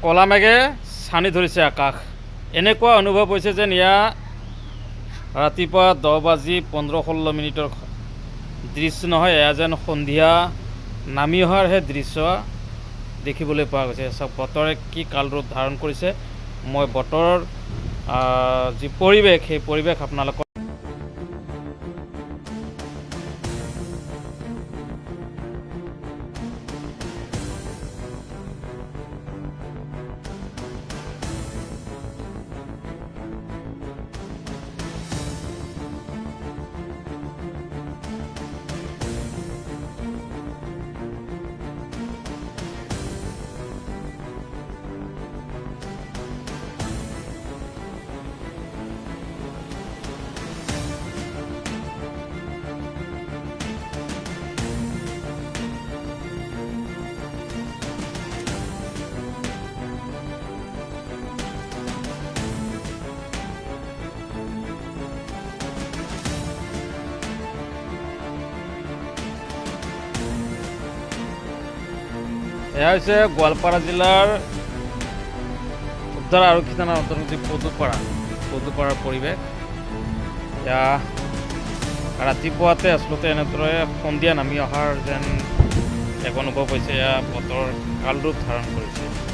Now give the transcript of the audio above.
কলা মেঘে ছানি ধৰিছে আকাশ। এনেকুৱা অনুভৱ হৈছে যেন ৰাতিপুৱা 10:15-16 দৃশ্য নহয়, এয়া যেন সন্ধিয়া নামি অহাৰহে দৃশ্য দেখিবলৈ পোৱা গৈছে। চাওক বতৰে কি কালৰূপ ধাৰণ কৰিছে। মই বতৰৰ যি পৰিৱেশ, সেই পৰিৱেশ আপোনালোকক এয়া হৈছে গোৱালপাৰা জিলাৰ উত্তৰ আৰক্ষী থানাৰ অন্তৰ্গত পদুপাৰাৰ পৰিৱেশ। এয়া ৰাতিপুৱাতে আচলতে এনেদৰে সন্ধিয়া নামি অহাৰ যেন এক অনুভৱ হৈছে। এয়া বতৰ কালৰূপ ধাৰণ কৰিছে।